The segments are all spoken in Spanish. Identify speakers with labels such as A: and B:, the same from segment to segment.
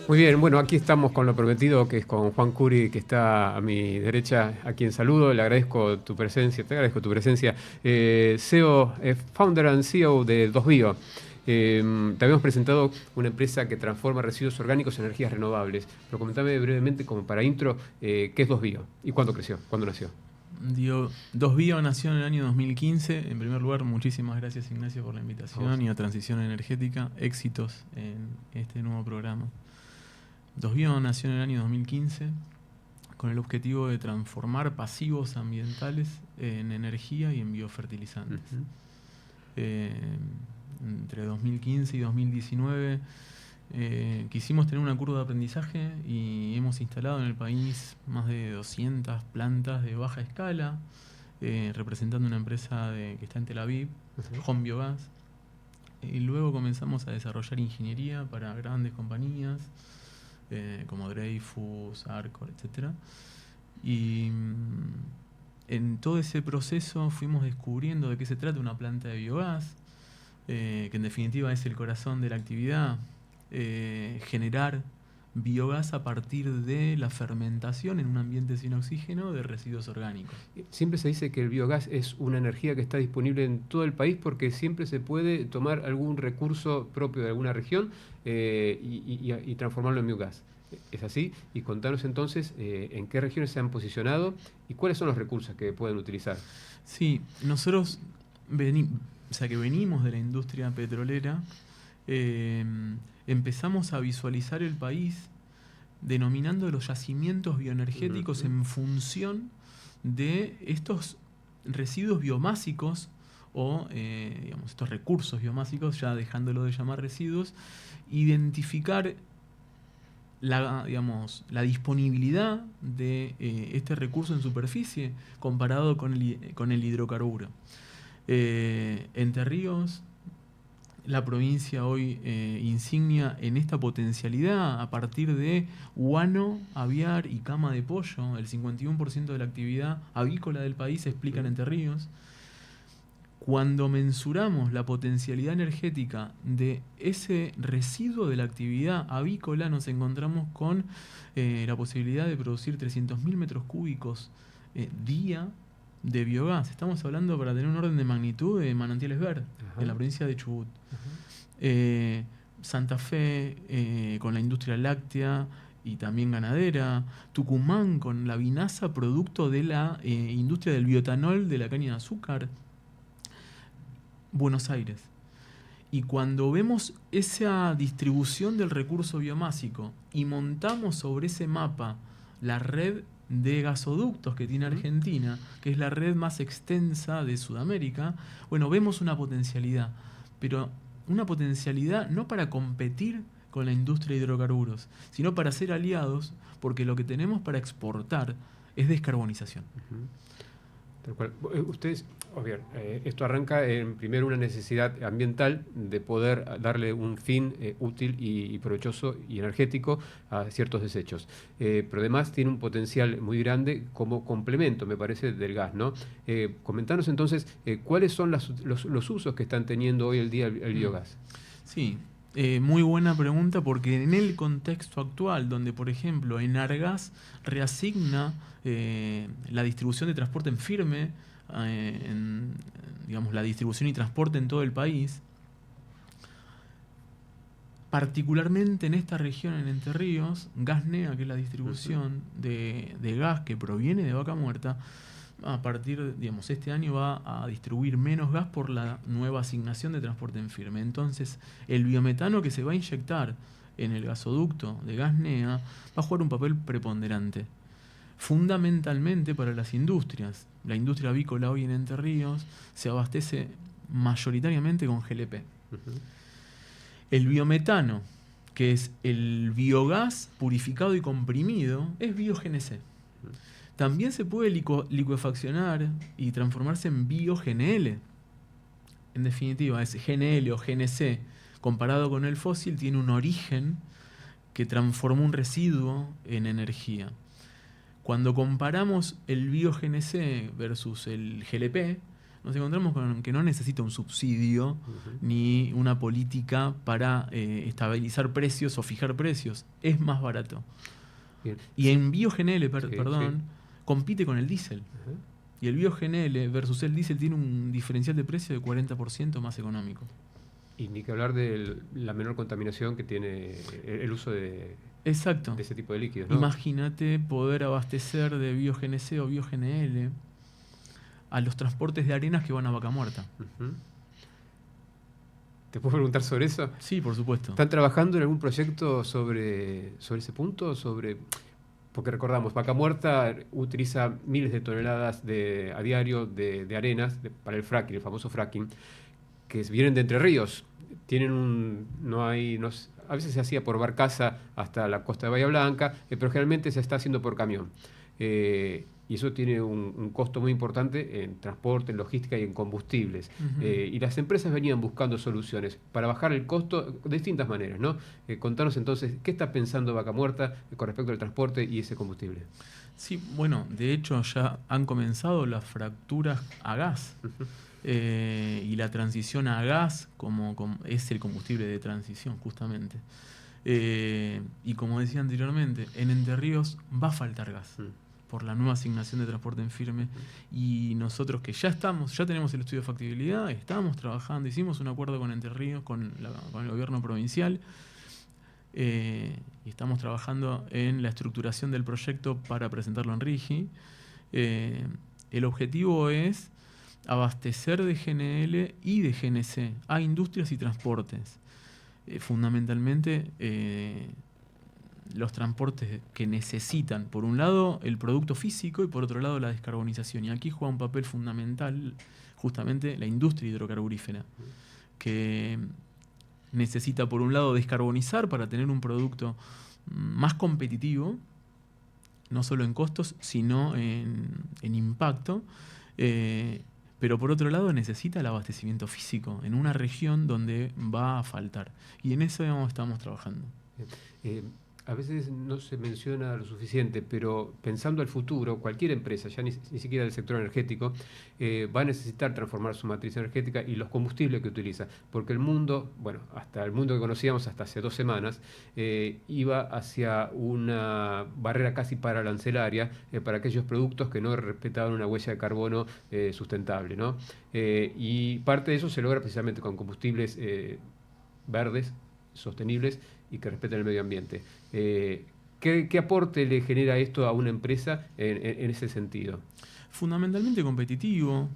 A: Muy bien, bueno, aquí estamos con lo prometido, que es con Juan Curi, que está a mi derecha, a quien saludo. Le agradezco tu presencia, te agradezco tu presencia. CEO, Founder and CEO de 2Bio. Te habíamos presentado una empresa que transforma residuos orgánicos en energías renovables. Pero comentame brevemente, como para intro, ¿qué es 2Bio? ¿Y cuándo creció? ¿Cuándo nació?
B: Dos Bio nació en el año 2015. En primer lugar, muchísimas gracias, Ignacio, por la
A: A vos.
B: invitación y a Transición Energética. Éxitos en este nuevo programa. Dos Bio nació en el año 2015 con el objetivo de transformar pasivos ambientales en energía y en biofertilizantes.
A: Ujú.
B: Eh, Entre 2015 y 2019 quisimos tener una curva de aprendizaje y hemos instalado en el país más de 200 plantas de baja escala, representando una empresa que está en Tel Aviv,
A: Ujú.
B: Home Biogas. Y luego comenzamos a desarrollar ingeniería para grandes compañías como Dreyfus, Arcor, etc. Y en todo ese proceso fuimos descubriendo de qué se trata una planta de biogás, que en definitiva es el corazón de la actividad, generar biogás a partir de la fermentación en un ambiente sin oxígeno de residuos orgánicos.
A: Siempre se dice que el biogás es una energía que está disponible en todo el país porque siempre se puede tomar algún recurso propio de alguna región y transformarlo en biogás. ¿Es así? Y contanos entonces en qué regiones se han posicionado y cuáles son los recursos que pueden utilizar.
B: Sí, nosotros o sea, que venimos de la industria petrolera, eh, empezamos a visualizar el país denominando los yacimientos bioenergéticos
A: Ujú.
B: en función de estos residuos biomásicos o digamos, estos recursos biomásicos, ya dejándolo de llamar residuos, identificar la disponibilidad de este recurso en superficie comparado con el hidrocarburo. Entre Ríos, la provincia hoy insignia en esta potencialidad a partir de guano, aviar y cama de pollo. El 51% de la actividad avícola del país se explica en
A: Ujú.
B: Entre Ríos. Cuando mensuramos la potencialidad energética de ese residuo de la actividad avícola, nos encontramos con la posibilidad de producir 300.000 metros cúbicos día de biogás. Estamos hablando, para tener un orden de magnitud, de Manantiales Ver, en
A: Ajá.
B: la provincia de Chubut.
A: Ajá.
B: Eh, Santa Fe con la industria láctea y también ganadera. Tucumán con la vinaza, producto de la industria del bioetanol de la caña de azúcar. Buenos Aires. Y cuando vemos esa distribución del recurso biomásico y montamos sobre ese mapa la red de gasoductos que tiene
A: Ujú.
B: Argentina, que es la red más extensa de Sudamérica, bueno, vemos una potencialidad, pero una potencialidad no para competir con la industria de hidrocarburos, sino para ser aliados, porque lo que tenemos para exportar es descarbonización.
A: Ujú. Tal cual. Ustedes, bien, esto arranca en primero una necesidad ambiental de poder darle un fin útil y provechoso y energético a ciertos desechos. Pero además tiene un potencial muy grande como complemento, me parece, del gas, ¿no? Comentanos entonces cuáles son los usos que están teniendo hoy el día el
B: Mm.
A: biogás.
B: Sí, muy buena pregunta, porque en el contexto actual, donde por ejemplo Enargas reasigna la distribución de transporte en firme, digamos, la distribución y transporte en todo el país, particularmente en esta región, en Entre Ríos, Gasnea, que es la
A: Ujú.
B: distribución de gas que proviene de Vaca Muerta, a partir, digamos, este año va a distribuir menos gas por la nueva asignación de transporte en firme. Entonces, el biometano que se va a inyectar en el gasoducto de Gasnea va a jugar un papel preponderante, fundamentalmente para las industrias. La industria avícola hoy en Entre Ríos se abastece mayoritariamente con GLP.
A: Ujú.
B: El biometano, que es el biogás purificado y comprimido, es biogénese. También se puede licuefaccionar y transformarse en bio-GNL. En definitiva, es GNL o GNC comparado con el fósil, tiene un origen que transformó un residuo en energía. Cuando comparamos el bio-GNC versus el GLP, nos encontramos con que no necesita un subsidio ni una política para estabilizar precios o fijar precios. Es más barato.
A: Bien.
B: Y en Bio-GNL, compite con el diésel. Y el Bio-GNL versus el diésel tiene un diferencial de precio de 40% más económico.
A: Y ni que hablar de la menor contaminación que tiene el uso de ese tipo de líquidos, ¿no?
B: Imagínate poder abastecer de Bio-GNC o Bio-GNL a los transportes de arenas que van a Vaca Muerta.
A: ¿Te puedo preguntar sobre eso?
B: Sí, por supuesto.
A: ¿Están trabajando en algún proyecto sobre ese punto? Porque recordamos, Vaca Muerta utiliza miles de toneladas a diario de arenas para el fracking, el famoso fracking, que vienen de Entre Ríos. Tienen a veces se hacía por barcaza hasta la costa de Bahía Blanca, pero generalmente se está haciendo por camión. Y eso tiene un costo muy importante en transporte, en logística y en combustibles. Y las empresas venían buscando soluciones para bajar el costo de distintas maneras, ¿no? Contanos entonces, ¿qué está pensando Vaca Muerta con respecto al transporte y ese combustible?
B: Sí, bueno, de hecho ya han comenzado las fracturas a gas. Y la transición a gas como es el combustible de transición, justamente. Y como decía anteriormente, en Entre Ríos va a faltar gas por la nueva asignación de transporte en firme. Y nosotros que ya tenemos el estudio de factibilidad, estamos trabajando, hicimos un acuerdo con Entre Ríos, con el gobierno provincial, y estamos trabajando en la estructuración del proyecto para presentarlo en RIGI. El objetivo es abastecer de GNL y de GNC a industrias y transportes. Fundamentalmente los transportes que necesitan, por un lado, el producto físico y por otro lado, la descarbonización. Y aquí juega un papel fundamental justamente la industria hidrocarburífera, que necesita, por un lado, descarbonizar para tener un producto más competitivo, no solo en costos, sino en impacto. Pero por otro lado necesita el abastecimiento físico en una región donde va a faltar. Y en eso estamos trabajando.
A: A veces no se menciona lo suficiente, pero pensando al futuro, cualquier empresa, ya ni siquiera del sector energético, va a necesitar transformar su matriz energética y los combustibles que utiliza. Porque el mundo, bueno, hasta el mundo que conocíamos hasta hace 2 semanas, iba hacia una barrera casi paralancelaria para aquellos productos que no respetaban una huella de carbono sustentable, ¿no? Y parte de eso se logra precisamente con combustibles verdes, sostenibles y que respeten el medio ambiente. ¿Qué aporte le genera esto a una empresa en ese sentido?
B: Fundamentalmente competitivo,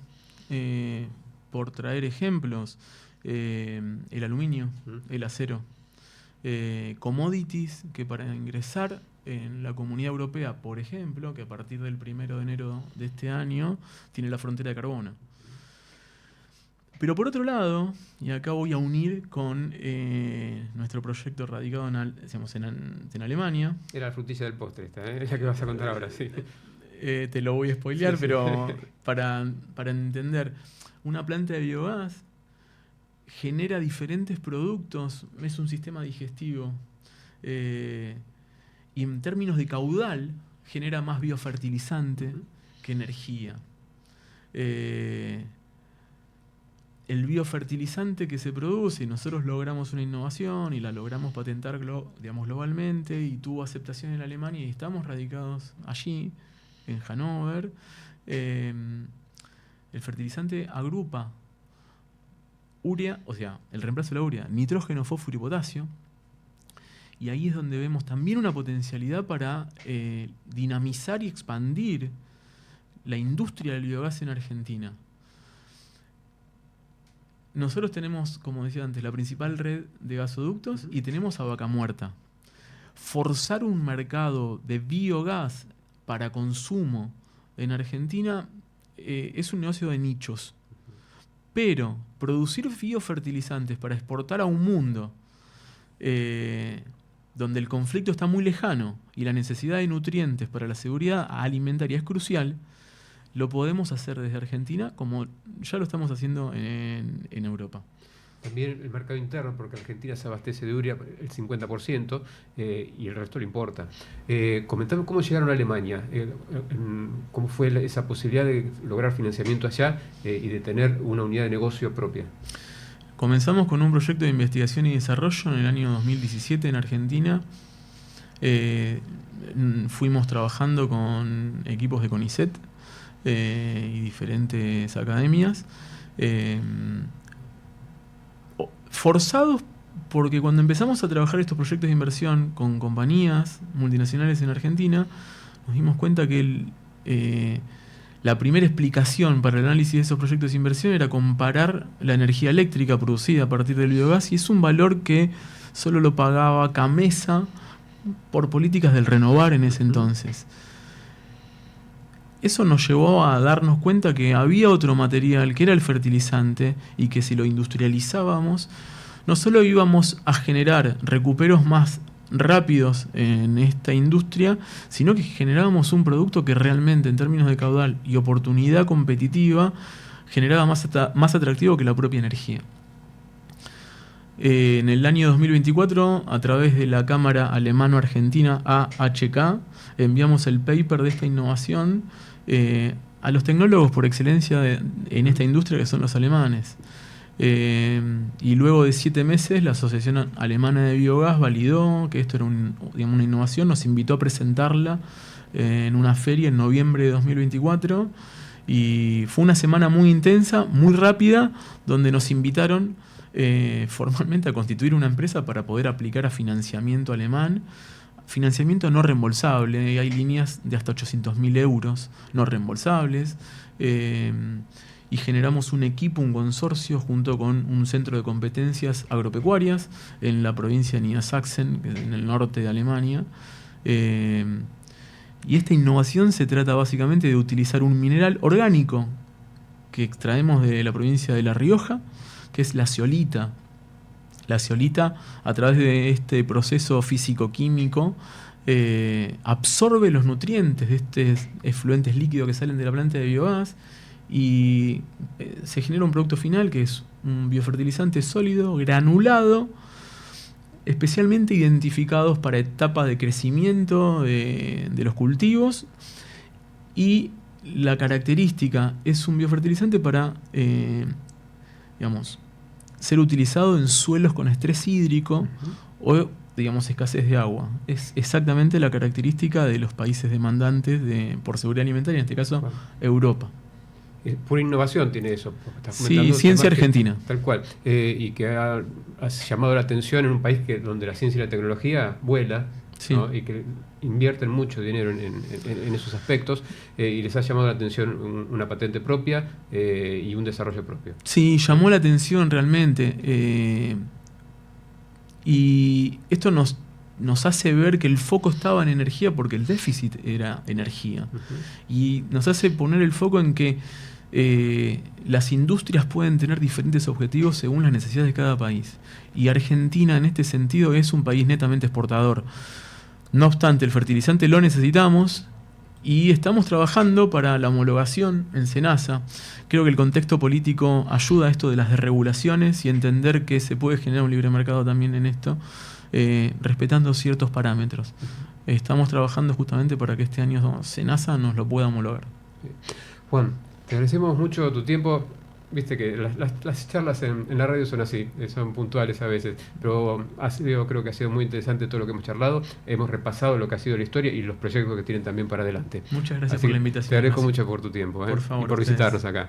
B: por traer ejemplos, el aluminio, el acero, commodities que para ingresar en la Comunidad Europea, por ejemplo, que a partir del 1 de enero de este año tiene la frontera de carbono. Pero por otro lado, y acá voy a unir con nuestro proyecto radicado en Alemania.
A: Era la frutilla del postre esta, la que vas a contar ahora, sí.
B: Te lo voy a spoilear,
A: sí.
B: Pero para entender, una planta de biogás genera diferentes productos, es un sistema digestivo, y en términos de caudal genera más biofertilizante que energía. El biofertilizante que se produce, y nosotros logramos una innovación y la logramos patentar globalmente y tuvo aceptación en Alemania y estamos radicados allí, en Hannover. El fertilizante agrupa urea, o sea, el reemplazo de la urea, nitrógeno, fósforo y potasio. Y ahí es donde vemos también una potencialidad para dinamizar y expandir la industria del biogás en Argentina. Nosotros tenemos, como decía antes, la principal red de gasoductos y tenemos a Vaca Muerta. Forzar un mercado de biogás para consumo en Argentina es un negocio de nichos. Pero producir biofertilizantes para exportar a un mundo donde el conflicto está muy lejano y la necesidad de nutrientes para la seguridad alimentaria es crucial, lo podemos hacer desde Argentina como ya lo estamos haciendo en Europa.
A: También el mercado interno, porque Argentina se abastece de urea el 50% y el resto le importa. Comentame cómo llegaron a Alemania, cómo fue esa posibilidad de lograr financiamiento allá y de tener una unidad de negocio propia.
B: Comenzamos con un proyecto de investigación y desarrollo en el año 2017 en Argentina. Fuimos trabajando con equipos de CONICET y diferentes academias. Forzados porque cuando empezamos a trabajar estos proyectos de inversión con compañías multinacionales en Argentina, nos dimos cuenta que la primera explicación para el análisis de esos proyectos de inversión era comparar la energía eléctrica producida a partir del biogás, y es un valor que solo lo pagaba Camesa por políticas del renovar en ese entonces. Eso nos llevó a darnos cuenta que había otro material, que era el fertilizante, y que si lo industrializábamos, no solo íbamos a generar recuperos más rápidos en esta industria, sino que generábamos un producto que realmente en términos de caudal y oportunidad competitiva generaba más atractivo que la propia energía. En el año 2024, a través de la Cámara Alemano-Argentina AHK, enviamos el paper de esta innovación a los tecnólogos por excelencia en esta industria, que son los alemanes. Y luego de 7 meses, la Asociación Alemana de Biogás validó que esto era una innovación, nos invitó a presentarla en una feria en noviembre de 2024, y fue una semana muy intensa, muy rápida, donde nos invitaron formalmente a constituir una empresa para poder aplicar a financiamiento alemán. Financiamiento no reembolsable, hay líneas de hasta 800.000 euros no reembolsables, y generamos un equipo, un consorcio, junto con un centro de competencias agropecuarias en la provincia de Niedersachsen, en el norte de Alemania. Y esta innovación se trata básicamente de utilizar un mineral orgánico que extraemos de la provincia de La Rioja, que es la zeolita. La zeolita, a través de este proceso físico-químico, absorbe los nutrientes de estos efluentes líquidos que salen de la planta de biogás, y se genera un producto final que es un biofertilizante sólido, granulado, especialmente identificados para etapas de crecimiento de los cultivos. Y la característica es un biofertilizante para ser utilizado en suelos con estrés hídrico o escasez de agua. Es exactamente la característica de los países demandantes por seguridad alimentaria, en este caso Europa.
A: Pura innovación tiene eso.
B: Sí, ciencia argentina.
A: Tal cual. Y que ha llamado la atención en un país donde la ciencia y la tecnología vuela, sí, ¿no? Y que invierten mucho dinero en esos aspectos, y les ha llamado la atención una patente propia y un desarrollo propio.
B: Sí, llamó la atención realmente. Y esto nos hace ver que el foco estaba en energía, porque el déficit era energía. Y nos hace poner el foco en que las industrias pueden tener diferentes objetivos según las necesidades de cada país. Y Argentina, en este sentido, es un país netamente exportador. No obstante, el fertilizante lo necesitamos y estamos trabajando para la homologación en SENASA. Creo que el contexto político ayuda a esto de las desregulaciones y entender que se puede generar un libre mercado también en esto, respetando ciertos parámetros. Estamos trabajando justamente para que este año SENASA nos lo pueda homologar.
A: Juan, te agradecemos mucho tu tiempo. Viste que las charlas en la radio son así, son puntuales a veces, pero creo que ha sido muy interesante todo lo que hemos charlado. Hemos repasado lo que ha sido la historia y los proyectos que tienen también para adelante.
B: Muchas gracias por la invitación.
A: Te agradezco mucho por tu tiempo,
B: por favor,
A: y por visitarnos acá.